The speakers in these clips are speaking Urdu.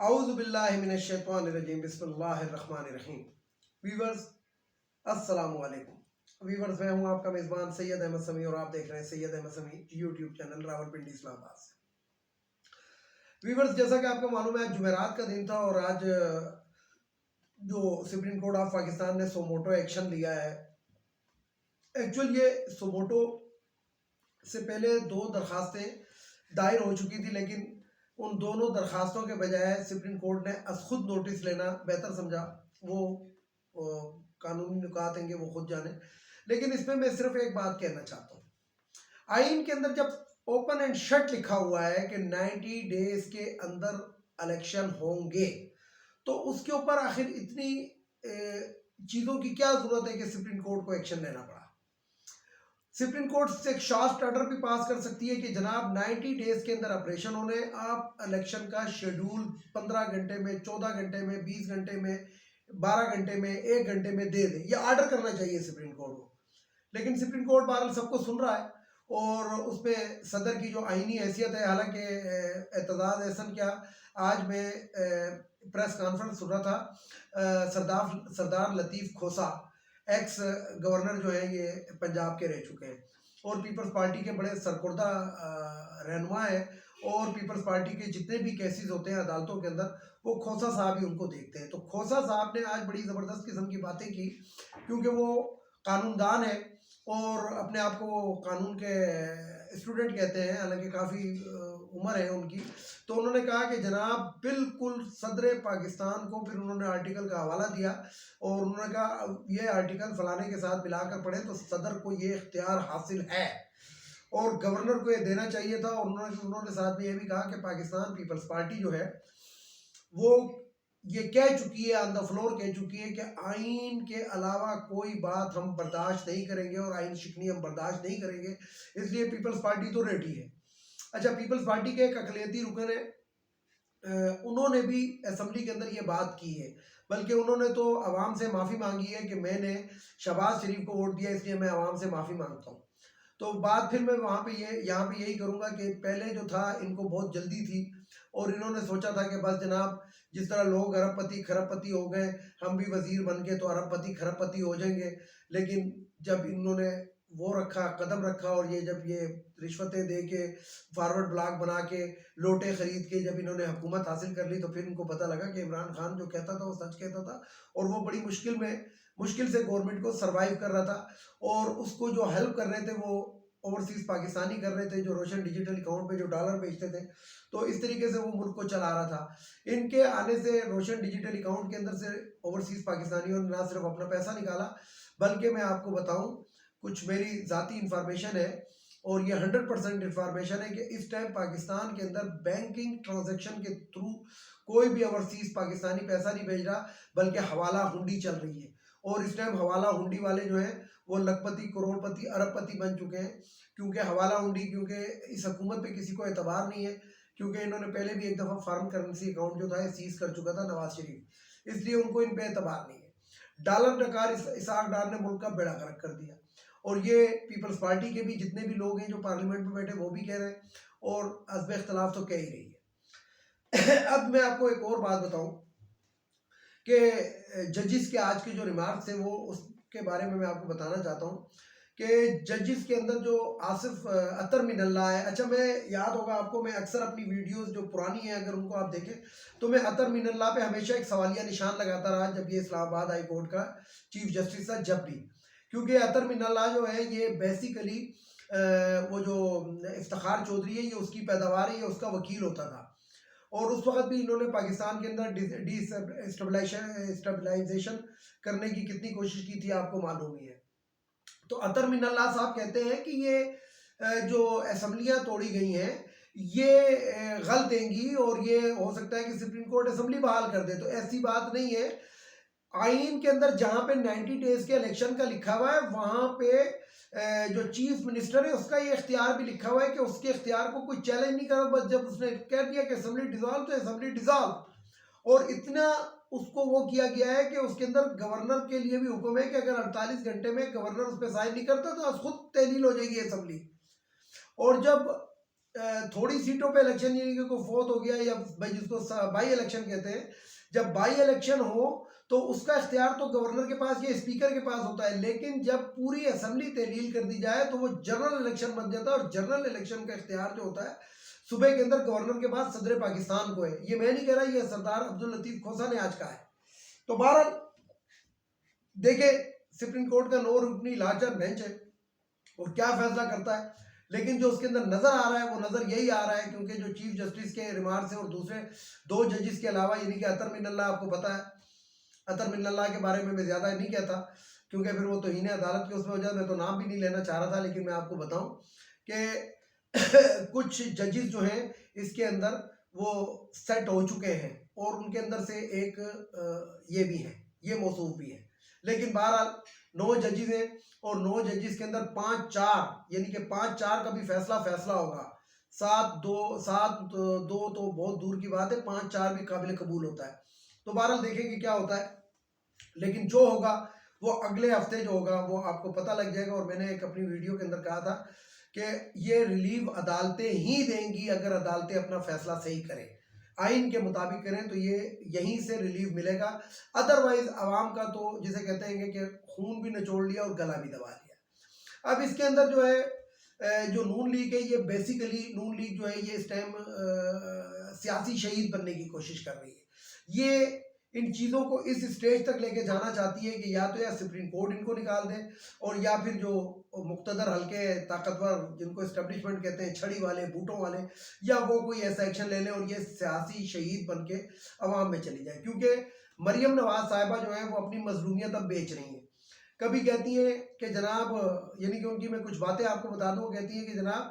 اعوذ باللہ من الشیطان الرجیم بسم اللہ الرحمن الرحیم۔ ویورز السلام علیکم۔ ویورز میں ہوں آپ کا میزبان سید احمد سمیع اور آپ دیکھ رہے ہیں سید احمد سمیع یوٹیوب چینل راولپنڈی اسلام آباد سے۔ ویورز جیسا کہ آپ کو معلوم ہے آج جمعرات کا دن تھا اور آج جو سپریم کورٹ آف پاکستان نے سوموٹو ایکشن لیا ہے، ایکچوئل یہ سوموٹو سے پہلے 2 درخواستیں دائر ہو چکی تھی، لیکن ان دونوں درخواستوں کے بجائے سپریم کورٹ نے از خود نوٹس لینا بہتر سمجھا۔ وہ قانونی نکات ہیں کہ وہ خود جانے، لیکن اس میں میں صرف ایک بات کہنا چاہتا ہوں۔ آئین کے اندر جب اوپن اینڈ شٹ لکھا ہوا ہے کہ 90 ڈیز کے اندر الیکشن ہوں گے، تو اس کے اوپر آخر اتنی چیزوں کی کیا ضرورت ہے کہ سپریم کورٹ کو ایکشن لینا پڑا؟ سپریم کورٹ سے ایک شارٹ آرڈر بھی پاس کر سکتی ہے کہ جناب 90 ڈیز کے اندر آپریشن ہونے، آپ الیکشن کا شیڈول 15 گھنٹے میں، 14 گھنٹے میں، 20 گھنٹے میں، 12 گھنٹے میں، 1 گھنٹے میں دے دیں۔ یہ آرڈر کرنا چاہیے سپریم کورٹ کو، لیکن سپریم کورٹ بہرحال سب کو سن رہا ہے اور اس پہ صدر کی جو آئینی حیثیت ہے، حالانکہ اعتزاز احسن کیا، آج میں پریس کانفرنس سن رہا تھا، سردار لطیف کھوسا ایکس گورنر جو ہیں یہ پنجاب کے رہ چکے ہیں اور پیپلز پارٹی کے بڑے سرکردہ رہنما ہیں، اور پیپلز پارٹی کے جتنے بھی کیسز ہوتے ہیں عدالتوں کے اندر وہ کھوسا صاحب ہی ان کو دیکھتے ہیں۔ تو کھوسا صاحب نے آج بڑی زبردست قسم کی باتیں کی، کیونکہ وہ قانون دان ہے اور اپنے آپ کو قانون کے اسٹوڈنٹ کہتے ہیں، حالانکہ کافی عمر ہے ان کی۔ تو انہوں نے کہا کہ جناب بالکل صدر پاکستان کو، پھر انہوں نے آرٹیکل کا حوالہ دیا اور انہوں نے کہا یہ آرٹیکل فلانے کے ساتھ ملا کر پڑھیں تو صدر کو یہ اختیار حاصل ہے اور گورنر کو یہ دینا چاہیے تھا۔ اور انہوں نے ساتھ میں یہ بھی کہا کہ پاکستان پیپلز پارٹی جو ہے وہ یہ کہہ چکی ہے، آن دا فلور کہہ چکی ہے کہ آئین کے علاوہ کوئی بات ہم برداشت نہیں کریں گے اور آئین شکنی ہم برداشت نہیں کریں گے، اس لیے پیپلز پارٹی تو ریڈی ہے۔ اچھا، پیپلز پارٹی کے ایک اقلیتی رکن ہیں، انہوں نے بھی اسمبلی کے اندر یہ بات کی ہے، بلکہ انہوں نے تو عوام سے معافی مانگی ہے کہ میں نے شہباز شریف کو ووٹ دیا اس لیے میں عوام سے معافی مانگتا ہوں۔ تو بات پھر میں یہاں پہ یہی کروں گا کہ پہلے جو تھا ان کو بہت جلدی تھی اور انہوں نے سوچا تھا کہ بس جناب جس طرح لوگ ارب پتی کھرب پتی ہو گئے، ہم بھی وزیر بن کے تو ارب پتی کھرب پتی ہو جائیں گے۔ لیکن جب انہوں نے وہ رکھا، قدم رکھا، اور جب یہ رشوتیں دے کے فارورڈ بلاک بنا کے لوٹے خرید کے جب انہوں نے حکومت حاصل کر لی، تو پھر ان کو پتہ لگا کہ عمران خان جو کہتا تھا وہ سچ کہتا تھا اور وہ بڑی مشکل سے گورنمنٹ کو سروائیو کر رہا تھا، اور اس کو جو ہیلپ کر رہے تھے وہ اوورسیز پاکستانی کر رہے تھے، جو روشن ڈیجیٹل اکاؤنٹ پہ جو ڈالر بھیجتے تھے، تو اس طریقے سے وہ ملک کو چلا رہا تھا۔ ان کے آنے سے روشن ڈیجیٹل اکاؤنٹ کے اندر سے اوورسیز پاکستانیوں نے نہ صرف اپنا پیسہ نکالا، بلکہ میں آپ کو بتاؤں کچھ میری ذاتی انفارمیشن ہے اور یہ 100% انفارمیشن ہے کہ اس ٹائم پاکستان کے اندر بینکنگ ٹرانزیکشن کے تھرو کوئی بھی اوورسیز پاکستانی پیسہ نہیں بھیج رہا، بلکہ حوالہ ہنڈی چل رہی ہے، اور اس ٹائم حوالہ ہنڈی والے جو ہیں وہ لکھ پتی، کروڑ پتی، ارب پتی بن چکے ہیں، کیونکہ حوالہ ہنڈی، کیونکہ اس حکومت پہ کسی کو اعتبار نہیں ہے، کیونکہ انہوں نے پہلے بھی ایک دفعہ فارم کرنسی اکاؤنٹ جو تھا سیز کر چکا تھا نواز شریف، اس لیے ان کو ان پہ اعتبار نہیں ہے۔ ڈالر ڈکار اسحاق ڈار نے ملک کا بیڑا غرق کر دیا، اور یہ پیپلز پارٹی کے بھی جتنے بھی لوگ ہیں جو پارلیمنٹ میں بیٹھے وہ بھی کہہ رہے ہیں، اور حزب اختلاف تو کہہ ہی رہی ہے۔ اب میں آپ کو ایک اور بات بتاؤں کہ ججز کے آج کے جو ریمارکس ہیں وہ اس کے بارے میں آپ کو بتانا چاہتا ہوں کہ ججز کے اندر جو آصف عطر من اللہ ہے، اچھا میں یاد ہوگا آپ کو، میں اکثر اپنی ویڈیوز جو پرانی ہیں اگر ان کو آپ دیکھیں تو میں عطر من اللہ پہ ہمیشہ ایک سوالیہ نشان لگاتا رہا جب یہ اسلام آباد ہائی کورٹ کا چیف جسٹس تھا، جب بھی، کیونکہ عطر من اللہ جو ہے یہ بیسیکلی وہ جو افتخار چودھری ہے یہ اس کی پیداوار ہے، یہ اس کا وکیل ہوتا تھا، اور اس وقت بھی انہوں نے پاکستان کے اندر ڈی اسٹیبلائزیشن کرنے کی کتنی کوشش کی تھی آپ کو معلوم ہی ہے۔ تو عطر من اللہ صاحب کہتے ہیں کہ یہ جو اسمبلیاں توڑی گئی ہیں یہ غلط دیں گی اور یہ ہو سکتا ہے کہ سپریم کورٹ اسمبلی بحال کر دے، تو ایسی بات نہیں ہے۔ آئین کے اندر جہاں پہ 90 ڈیز کے الیکشن کا لکھا ہوا ہے وہاں پہ جو چیف منسٹر ہے اس کا یہ اختیار بھی لکھا ہوا ہے کہ اس کے اختیار کو کوئی چیلنج نہیں کرا، بس جب اس نے کہہ دیا کہ اسمبلی ڈیزالو تو اسمبلی ڈیزالو، اور اتنا اس کو وہ کیا گیا ہے کہ اس کے اندر گورنر کے لیے بھی حکم ہے کہ اگر 48 گھنٹے میں گورنر اس پہ سائن نہیں کرتا تو خود تحلیل ہو جائے گی اسمبلی۔ اور جب تھوڑی سیٹوں پہ الیکشن یعنی کہ کوئی فوت ہو گیا یا بھائی جس کو بائی الیکشن کہتے ہیں، جب بائی الیکشن ہو تو اس کا اختیار تو گورنر کے پاس یا اسپیکر کے پاس ہوتا ہے، لیکن جب پوری اسمبلی تحلیل کر دی جائے تو وہ جنرل الیکشن بن جاتا ہے، اور جنرل الیکشن کا اختیار جو ہوتا ہے صبح کے اندر گورنر کے پاس صدر پاکستان کو ہے۔ یہ میں نہیں کہہ رہا، یہ سردار عبداللطیف کھوسہ نے آج کہا ہے۔ تو بہرحال دیکھیں سپریم کورٹ کا 9 رکنی لاجا بینچ ہے اور کیا فیصلہ کرتا ہے، لیکن جو اس کے اندر نظر آ رہا ہے وہ نظر یہی آ رہا ہے، کیونکہ جو چیف جسٹس کے ریمارکس ہیں اور دوسرے 2 ججز کے علاوہ، یعنی کہ اطہر من اللہ، آپ کو پتا ہے اطہر من اللہ کے بارے میں زیادہ نہیں کہتا کیونکہ پھر وہ توہین عدالت کی اس میں وجہ، میں تو نام بھی نہیں لینا چاہ رہا تھا، لیکن میں آپ کو بتاؤں کہ کچھ ججز جو ہیں اس کے اندر وہ سیٹ ہو چکے ہیں، اور ان کے اندر سے ایک یہ بھی ہے، یہ موصوف بھی ہے، لیکن بہرحال 9 ججز ہیں، اور 9 ججز کے اندر 5-4 یعنی کہ 5-4 کا بھی فیصلہ ہوگا، 7-2 تو بہت دور کی بات ہے، 5-4 بھی قابل قبول ہوتا ہے۔ تو بہرحال دیکھیں کہ کیا ہوتا ہے، لیکن جو ہوگا وہ اگلے ہفتے جو ہوگا وہ آپ کو پتہ لگ جائے گا، اور میں نے ایک اپنی ویڈیو کے اندر کہا تھا کہ یہ ریلیو عدالتیں ہی دیں گی، اگر عدالتیں اپنا فیصلہ صحیح کریں، آئین کے مطابق کریں تو یہ یہیں سے ریلیو ملے گا، ادروائز عوام کا تو جسے کہتے ہیں کہ خون بھی نچوڑ لیا اور گلا بھی دبا لیا۔ اب اس کے اندر جو ہے جو نون لیگ ہے، یہ بیسیکلی نون لیگ جو ہے یہ اس ٹائم سیاسی شہید بننے کی کوشش کر رہی ہے، یہ ان چیزوں کو اس اسٹیج تک لے کے جانا چاہتی ہے کہ یا تو یا سپریم کورٹ ان کو نکال دے، اور یا پھر جو مقتدر ہلکے طاقتور جن کو اسٹیبلشمنٹ کہتے ہیں، چھڑی والے بوٹوں والے، یا وہ کوئی ایسا ایکشن لے لیں اور یہ سیاسی شہید بن کے عوام میں چلی جائے، کیونکہ مریم نواز صاحبہ جو ہے وہ اپنی مظلومیت اب بیچ رہی ہیں۔ کبھی کہتی ہیں کہ جناب، یعنی کہ ان کی میں کچھ باتیں آپ کو بتا دوں، کہتی ہیں کہ جناب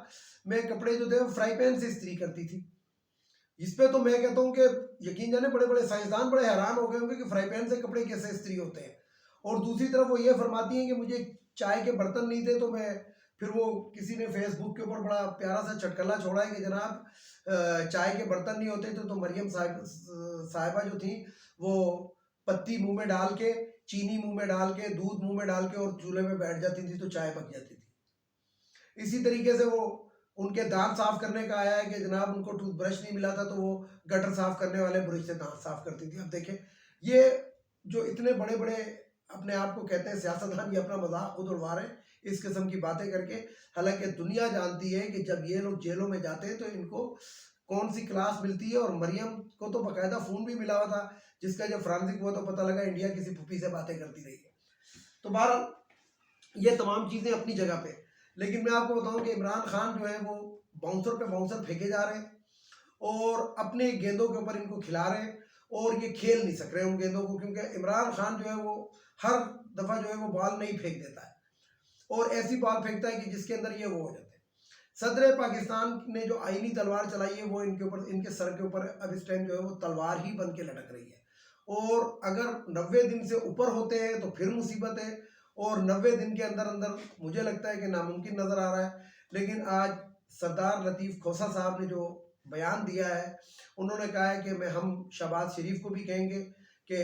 میں کپڑے جو تھے وہ فرائی پین سے استری کرتی تھی، اس پہ تو میں کہتا ہوں کہ یقین جانے بڑے بڑے سائنسدان بڑے حیران ہو گئے ہوں گے کہ فرائی پین سے کپڑے کیسے استری ہوتے ہیں، اور دوسری طرف وہ یہ فرماتی ہیں کہ مجھے چائے کے برتن نہیں تھے، تو میں پھر وہ کسی نے فیس بک کے اوپر بڑا پیارا سا چٹکلا چھوڑا ہے کہ جناب چائے کے برتن نہیں ہوتے تو مریم صاحبہ جو تھیں وہ پتی منہ میں ڈال کے، چینی منہ میں ڈال کے، دودھ منہ میں ڈال کے اور چولہے میں بیٹھ جاتی تھی تو چائے پک جاتی تھی۔ اسی طریقے سے وہ ان کے دانت صاف کرنے کا آیا ہے کہ جناب ان کو ٹوتھ برش نہیں ملا تھا تو وہ گٹر صاف کرنے والے برش سے دانت صاف کرتی تھی۔ اب دیکھیں یہ جو اتنے بڑے بڑے اپنے آپ کو کہتے ہیں سیاستدان، یہ اپنا مذاق خود اڑوا رہے ہیں اس قسم کی باتیں کر کے، حالانکہ دنیا جانتی ہے کہ جب یہ لوگ جیلوں میں جاتے ہیں تو ان کو کون سی کلاس ملتی ہے، اور مریم کو تو باقاعدہ فون بھی ملا ہوا تھا جس کا جب فرانسک ہوا تو پتہ لگا انڈیا کسی پھوپھی سے باتیں کرتی رہی ہے۔ تو بہرحال یہ تمام چیزیں اپنی جگہ پہ، لیکن میں آپ کو بتاؤں کہ عمران خان جو ہے وہ باؤنسر پہ باؤنسر پھینکے جا رہے ہیں اور اپنے گیندوں کے اوپر ان کو کھلا رہے ہیں، اور یہ کھیل نہیں سک رہے ان گیندوں کو، کیونکہ عمران خان جو ہے وہ ہر دفعہ جو ہے وہ بال نہیں پھینک دیتا ہے، اور ایسی بال پھینکتا ہے کہ جس کے اندر یہ وہ ہو جاتے ہیں۔ صدر پاکستان نے جو آئینی تلوار چلائی ہے وہ ان کے اوپر، ان کے سر کے اوپر اب اس ٹائم جو ہے وہ تلوار ہی بن کے لٹک رہی ہے، اور اگر 90 دن سے اوپر ہوتے ہیں تو پھر مصیبت ہے، اور 90 دن کے اندر اندر مجھے لگتا ہے کہ ناممکن نظر آ رہا ہے۔ لیکن آج سردار لطیف کھوسہ صاحب نے جو بیان دیا ہے، انہوں نے کہا ہے کہ ہم شہباز شریف کو بھی کہیں گے کہ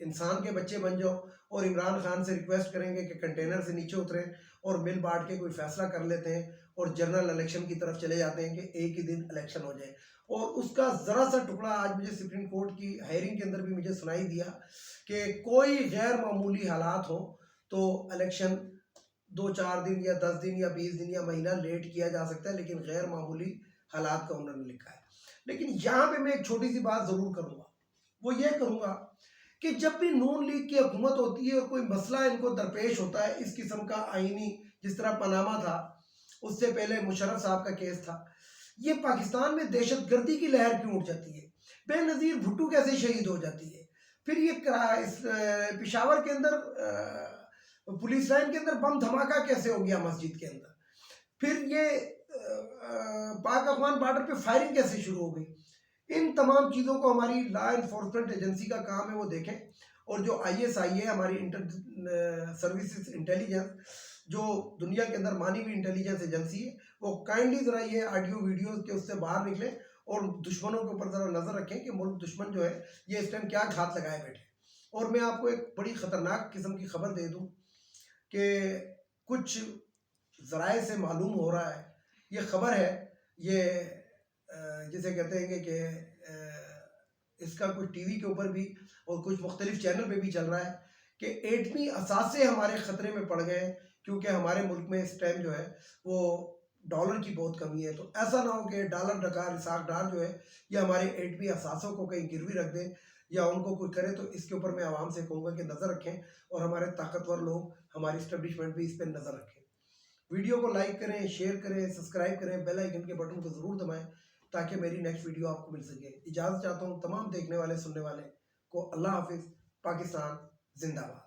انسان کے بچے بن جاؤ، اور عمران خان سے ریکویسٹ کریں گے کہ کنٹینر سے نیچے اتریں اور مل بانٹ کے کوئی فیصلہ کر لیتے ہیں، اور جنرل الیکشن کی طرف چلے جاتے ہیں کہ ایک ہی دن الیکشن ہو جائے۔ اور اس کا ذرا سا ٹکڑا آج مجھے سپریم کورٹ کی ہیئرنگ کے اندر بھی مجھے سنائی دیا کہ کوئی غیر معمولی حالات ہوں تو الیکشن 2-4 دن یا 10 دن یا 20 دن یا مہینہ لیٹ کیا جا سکتا ہے، لیکن غیر معمولی حالات کا انہوں نے لکھا ہے۔ لیکن یہاں پہ میں ایک چھوٹی سی بات ضرور کروں گا، وہ یہ کروں گا کہ جب بھی نون لیگ کی حکومت ہوتی ہے اور کوئی مسئلہ ان کو درپیش ہوتا ہے اس قسم کا آئینی، جس طرح پاناما تھا، اس سے پہلے مشرف صاحب کا کیس تھا، یہ پاکستان میں دہشت گردی کی لہر کیوں اٹھ جاتی ہے، بے نظیر بھٹو کیسے شہید ہو جاتی ہے، پھر یہ پشاور کے اندر پولیس لائن کے اندر بم دھماکہ کیسے ہو گیا مسجد کے اندر، پھر یہ پاک افغان بارڈر پہ فائرنگ کیسے شروع ہو گئی۔ ان تمام چیزوں کو ہماری لا انفورسمنٹ ایجنسی کا کام ہے وہ دیکھیں، اور جو ISI ہے ہماری انٹر سروسز انٹیلیجنس، جو دنیا کے اندر مانی ہوئی انٹیلیجنس ایجنسی ہے، وہ کائنڈلی ذرا یہ آڈیو ویڈیوز کے اس سے باہر نکلیں اور دشمنوں کے اوپر ذرا نظر رکھیں کہ ملک دشمن جو ہے یہ اس ٹائم کیا گھات لگائے بیٹھے۔ اور میں آپ کو ایک بڑی خطرناک قسم کی خبر دے دوں کہ کچھ ذرائع سے معلوم ہو رہا ہے، یہ خبر ہے یہ جسے کہتے ہیں کہ اس کا کچھ ٹی وی کے اوپر بھی اور کچھ مختلف چینل پہ بھی چل رہا ہے کہ ایٹمی اثاثے ہمارے خطرے میں پڑ گئے ہیں، کیونکہ ہمارے ملک میں اس ٹائم جو ہے وہ ڈالر کی بہت کمی ہے. تو ایسا نہ ہو کہ ڈالر ڈکار اسحاق ڈار جو ہے یہ ہمارے ایٹمی اثاثوں کو کہیں گروی رکھ دے یا ان کو کوئی کرے. تو اس کے اوپر میں عوام سے کہوں گا کہ نظر رکھیں اور ہمارے طاقتور لوگ ہماری اسٹیبلشمنٹ بھی اس پہ نظر رکھیں. ویڈیو کو لائک کریں، شیئر کریں، سبسکرائب کریں، بیل آئیکن کے بٹن کو ضرور دبائیں تاکہ میری نیکسٹ ویڈیو آپ کو مل سکے. اجازت چاہتا ہوں تمام دیکھنے والے سننے والے کو. اللہ حافظ. پاکستان زندہ باد.